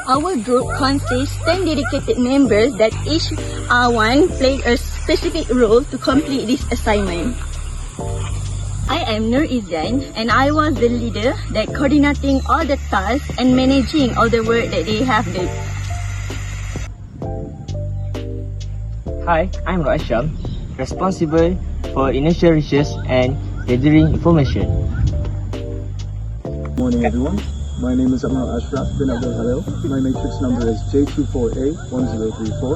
Our group consists 10 dedicated members that each one played a specific role to complete this assignment. I am Nur Izan and I was the leader that coordinating all the tasks and managing all the work that they have done. Hi, I'm Rasham, responsible for initial research and gathering information. Morning everyone, my name is Amal Ashraf bin Abdul Halil. My matrix number is J24A1034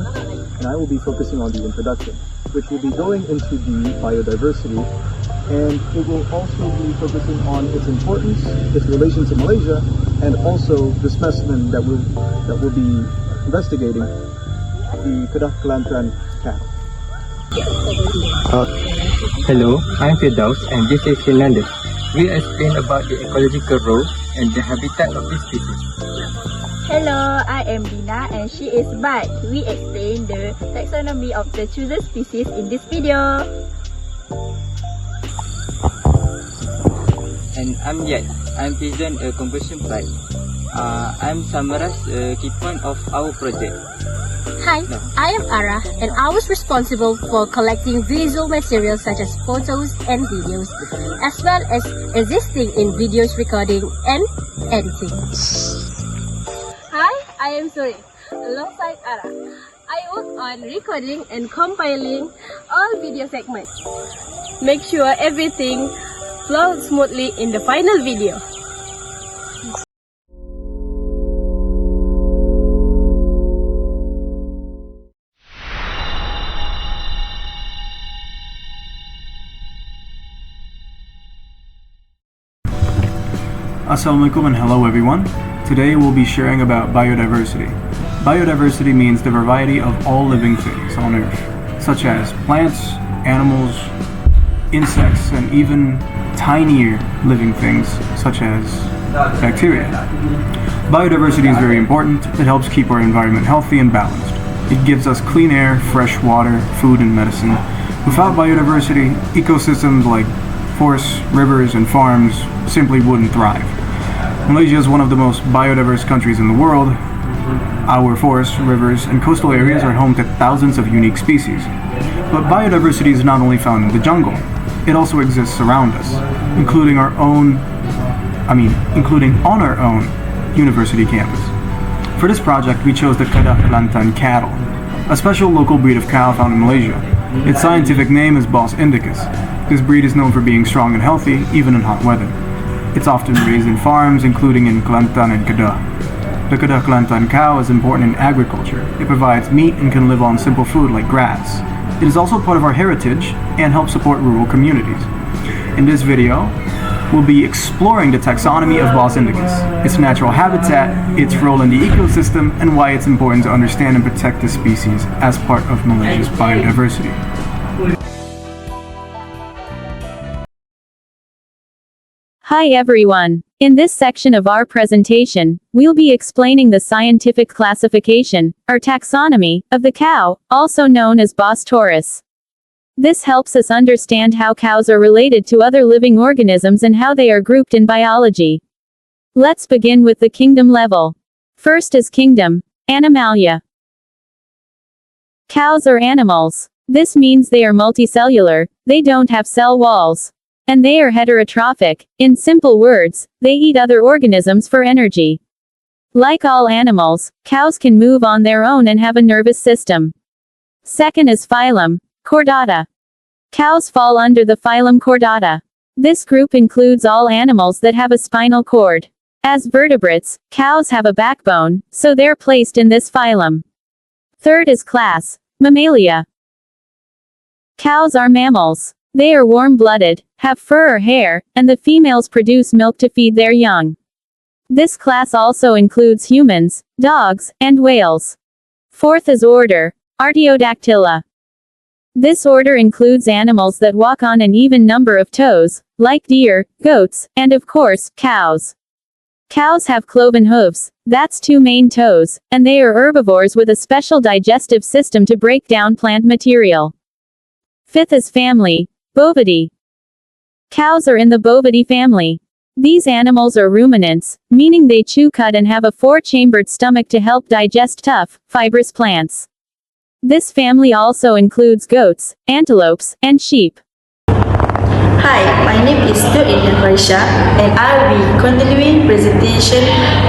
and I will be focusing on the introduction, which will be going into the biodiversity, and it will also be focusing on its importance, its relation to Malaysia, and also the specimen that will be investigating, the Kedah Kelantan cattle. Hello, I'm Firdaus and this is Fernando. We explain about the ecological role and the habitat of this species. Hello, I am Dina and she is Bat. We explain the taxonomy of the chosen species in this video. And I'm Yat. I'm present a conclusion part. I'm summarize a key point of our project. Hi, I am Ara and I was responsible for collecting visual materials such as photos and videos, as well as assisting in videos recording and editing. Hi, I am Suri. Alongside Ara, I work on recording and compiling all video segments. Make sure everything flows smoothly in the final video. Assalamualaikum and hello everyone. Today we'll be sharing about biodiversity. Biodiversity means the variety of all living things on Earth, such as plants, animals, insects, and even tinier living things such as bacteria. Biodiversity is very important. It helps keep our environment healthy and balanced. It gives us clean air, fresh water, food, and medicine. Without biodiversity, ecosystems like forests, rivers, and farms simply wouldn't thrive. Malaysia is one of the most biodiverse countries in the world. Our forests, rivers, and coastal areas are home to thousands of unique species. But biodiversity is not only found in the jungle, it also exists around us, including on our own university campus. For this project, we chose the Kedah Kelantan cattle, a special local breed of cow found in Malaysia. Its scientific name is Bos indicus. This breed is known for being strong and healthy, even in hot weather. It's often raised in farms, including in Kelantan and Kedah. The Kedah Kelantan cow is important in agriculture. It provides meat and can live on simple food like grass. It is also part of our heritage and helps support rural communities. In this video, we'll be exploring the taxonomy of Bos indicus, its natural habitat, its role in the ecosystem, and why it's important to understand and protect this species as part of Malaysia's biodiversity. Hi everyone. In this section of our presentation, we'll be explaining the scientific classification, or taxonomy, of the cow, also known as Bos taurus. This helps us understand how cows are related to other living organisms and how they are grouped in biology. Let's begin with the kingdom level. First is kingdom, Animalia. Cows are animals. This means they are multicellular, they don't have cell walls. And they are heterotrophic. In simple words, they eat other organisms for energy. Like all animals, cows can move on their own and have a nervous system. Second is phylum, Chordata. Cows fall under the phylum Chordata. This group includes all animals that have a spinal cord. As vertebrates, cows have a backbone, so they're placed in this phylum. Third is class, Mammalia. Cows are mammals. They are warm-blooded, have fur or hair, and the females produce milk to feed their young. This class also includes humans, dogs, and whales. Fourth is order, Artiodactyla. This order includes animals that walk on an even number of toes, like deer, goats, and of course, cows. Cows have cloven hooves, that's 2 main toes, and they are herbivores with a special digestive system to break down plant material. Fifth is family, Bovidae. Cows are in the Bovidae family. These animals are ruminants, meaning they chew cud and have a four-chambered stomach to help digest tough, fibrous plants. This family also includes goats, antelopes, and sheep. Hi, my name is Farisha and I will be continuing presentation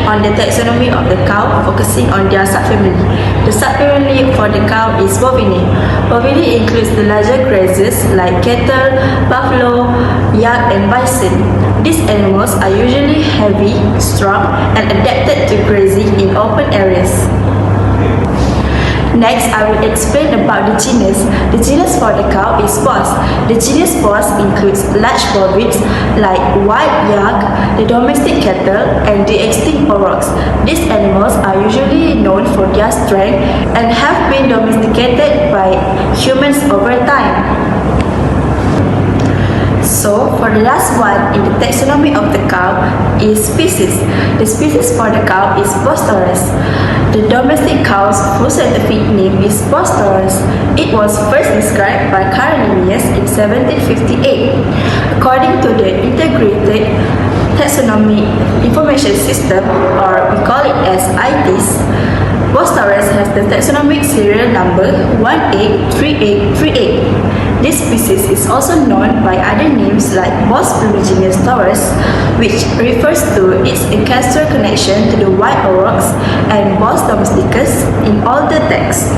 on the taxonomy of the cow, focusing on their subfamily. The subfamily for the cow is bovine. Bovine includes the larger grazers like cattle, buffalo, yak and bison. These animals are usually heavy, strong and adapted to grazing in open areas. Next, I will explain about the genus. The genus for the cow is Bos. The genus Bos includes large bovines like white yak, the domestic cattle, and the extinct aurochs. These animals are usually known for their strength and have been domesticated by humans over time. So, for the last one in the taxonomy of the cow is species. The species for the cow is Bos taurus. The domestic cow's full scientific name is Bos taurus. It was first described by Carl Linnaeus in 1758. According to the Integrated Taxonomy Information System, or we call it as ITIS, Bos taurus has the taxonomic serial number 183838. This species is also known by other names like Bos primigenius taurus, which refers to its ancestral connection to the white aurochs, and Bos domesticus in older texts.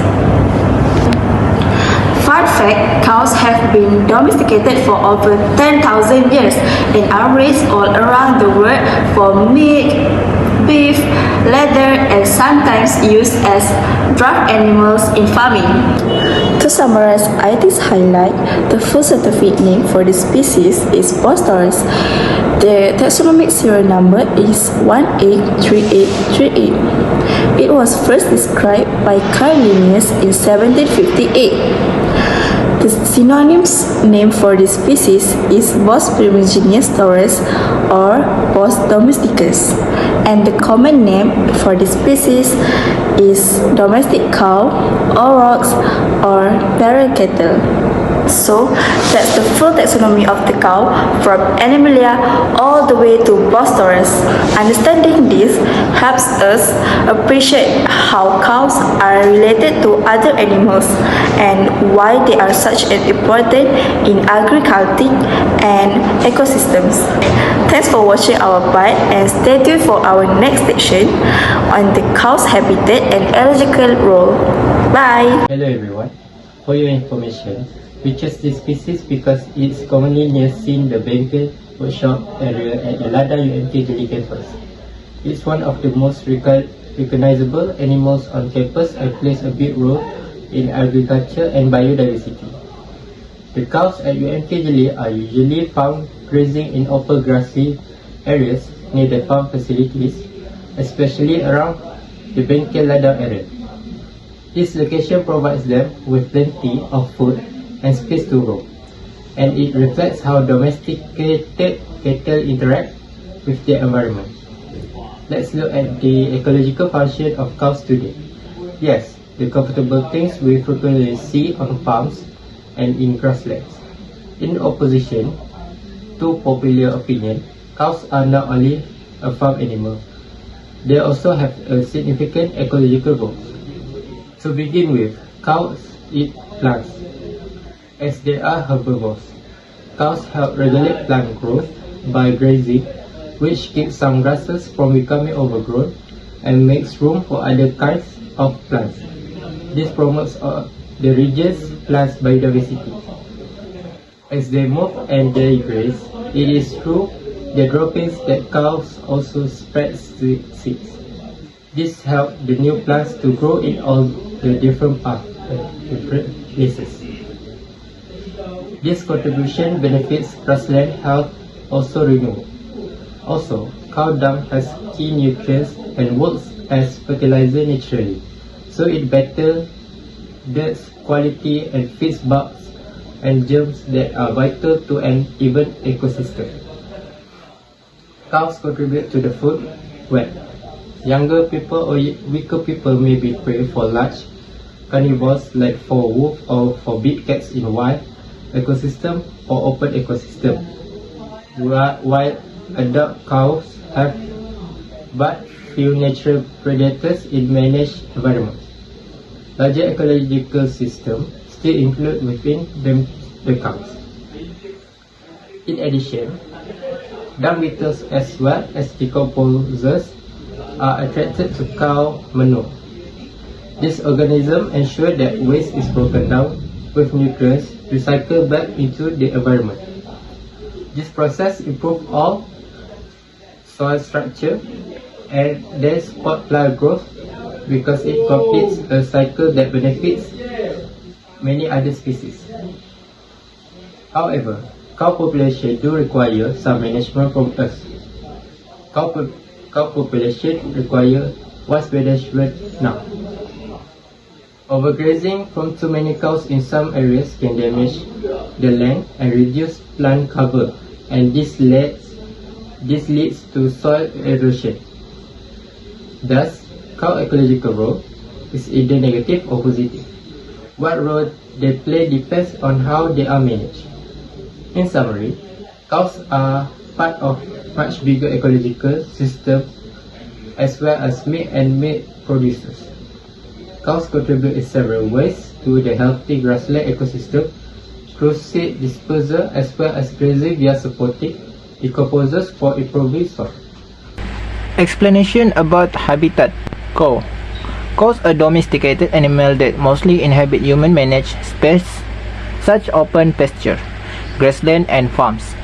Fun fact, cows have been domesticated for over 10,000 years and are raised all around the world for milk, beef, leather, and sometimes used as draft animals in farming. To summarize ITIS highlight, the full scientific name for the species is Bos taurus. The taxonomic serial number is 183838. It was first described by Carl Linnaeus in 1758. The synonymous name for this species is Bos primigenius taurus or Bos domesticus, and the common name for this species is domestic cow, aurochs, or barrel cattle. So that's the full taxonomy of the cow from Animalia all the way to Bos taurus. Understanding this helps us appreciate how cows are related to other animals and why they are such an important in agriculture and ecosystems. Thanks for watching our part and stay tuned for our next section on the cow's habitat and ecological role. Bye! Hello everyone. For your information, we chose this species because it's commonly seen in the Bengkel workshop area at the Lada UMK Delhi campus. It's one of the most recognizable animals on campus and plays a big role in agriculture and biodiversity. The cows at UMK Delhi are usually found grazing in open grassy areas near the farm facilities, especially around the Bengkel Lada area. This location provides them with plenty of food and space to roam, and it reflects how domesticated cattle interact with their environment. Let's look at the ecological function of cows today. Yes, the comfortable things we frequently see on farms and in grasslands. In opposition to popular opinion, cows are not only a farm animal, they also have a significant ecological role. To begin with, cows eat plants. As they are herbivores, cows help regulate plant growth by grazing, which keeps some grasses from becoming overgrown and makes room for other kinds of plants. This promotes the region's plant's biodiversity. As they move and they graze, it is through the droppings that cows also spread seeds. This helps the new plants to grow in all the different places. This contribution benefits grassland health also renewal. Also, cow dung has key nutrients and works as fertilizer naturally, so it better dirt quality and feeds bugs and germs that are vital to an even ecosystem. Cows contribute to the food web. Younger people or weaker people may be prey for large carnivores like for wolf or for big cats in wild ecosystem or open ecosystem, while adult cows have but few natural predators in managed environments. Larger ecological systems still include within them the cows. In addition, dung beetles as well as decomposers are attracted to cow manure. This organism ensure that waste is broken down with nutrients recycled back into the environment. This process improves all soil structure and then support plant growth because it completes a cycle that benefits many other species. However, cow population do require some management from us. Cow population require wise management now. Overgrazing from too many cows in some areas can damage the land and reduce plant cover, and this leads to soil erosion. Thus, cow ecological role is either negative or positive. What role they play depends on how they are managed. In summary, cows are part of much bigger ecological system as well as meat and meat producers. Cows contribute in several ways to the healthy grassland ecosystem through seed dispersal as well as grazing via supporting decomposers for improving soil. Explanation about habitat. Cow. Cows are domesticated animals that mostly inhabit human-managed space such open pasture, grassland and farms.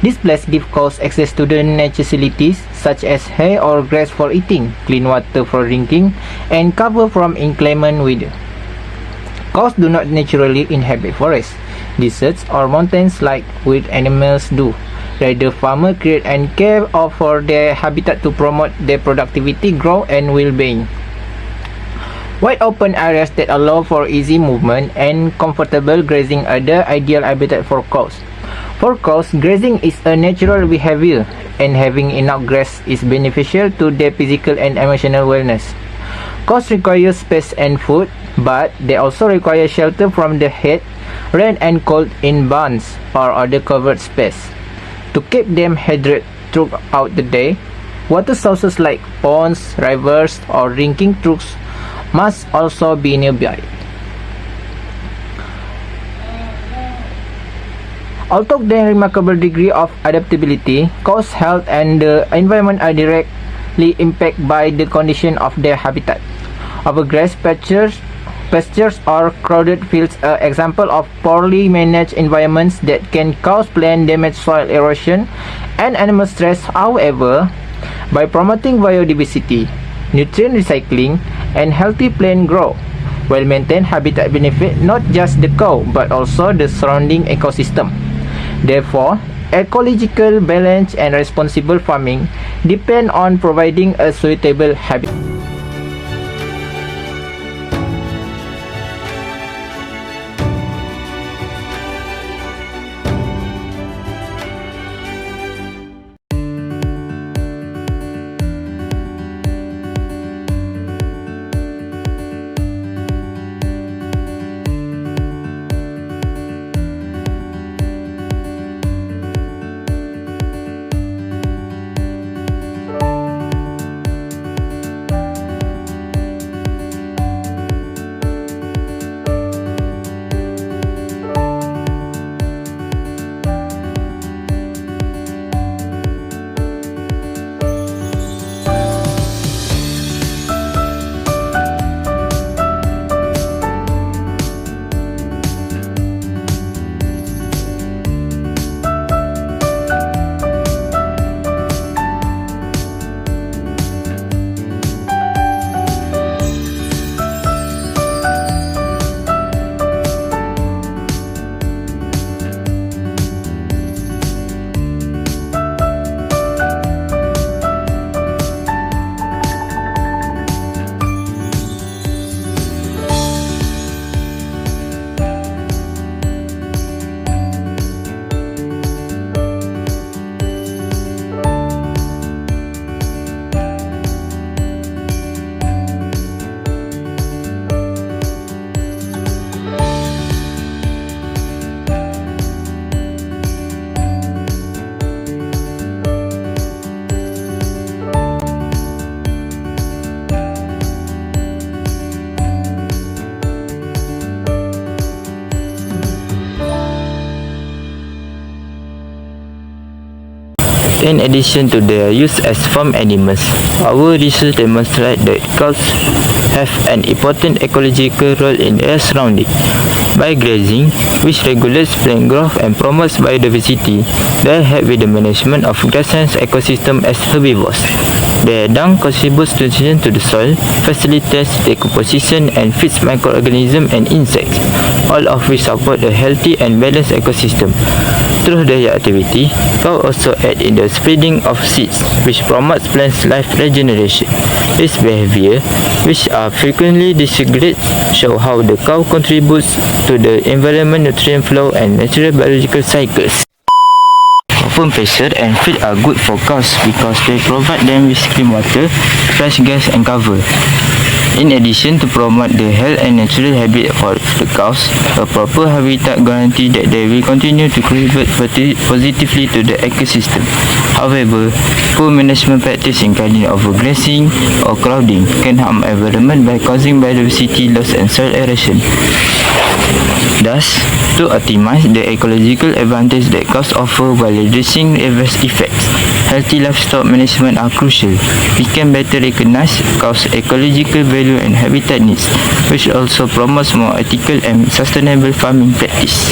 These places give cows access to the necessities such as hay or grass for eating, clean water for drinking, and cover from inclement weather. Cows do not naturally inhabit forests, deserts, or mountains like wild animals do. Rather, farmers create and care for their habitat to promote their productivity, growth, and well-being. Wide open areas that allow for easy movement and comfortable grazing are the ideal habitat for cows. For cows, grazing is a natural behavior, and having enough grass is beneficial to their physical and emotional wellness. Cows require space and food, but they also require shelter from the heat, rain, and cold in barns or other covered space. To keep them hydrated throughout the day, water sources like ponds, rivers, or drinking brooks must also be nearby. Although their remarkable degree of adaptability, cows' health and the environment are directly impacted by the condition of their habitat. Overgrazed pastures or crowded fields are examples of poorly managed environments that can cause plant damage, soil erosion, and animal stress. However, by promoting biodiversity, nutrient recycling, and healthy plant growth, well-maintained habitat benefit not just the cow but also the surrounding ecosystem. Therefore, ecological balance and responsible farming depend on providing a suitable habitat. In addition to their use as farm animals, our research demonstrates that cows have an important ecological role in their surrounding. By grazing, which regulates plant growth and promotes biodiversity, they help with the management of grasslands ecosystem as herbivores. Their dung contributes nutrition to the soil, facilitates decomposition and feeds microorganisms and insects, all of which support a healthy and balanced ecosystem. Through their activity, cows also aid in the spreading of seeds, which promotes plants' life regeneration. This behavior, which are frequently disagreed, show how the cow contributes to the environment, nutrient flow, and natural biological cycles. Open pasture and feed are good for cows because they provide them with clean water, fresh grass, and cover. In addition to promote the health and natural habitat for the cows, a proper habitat guarantees that they will continue to contribute positively to the ecosystem. However, poor management practice including overgrazing or crowding can harm environment by causing biodiversity loss and soil erosion. Thus, to optimize the ecological advantage that cows offer while reducing adverse effects, healthy livestock management are crucial. We can better recognize cows' ecological value and habitat needs, which also promotes more ethical and sustainable farming practice.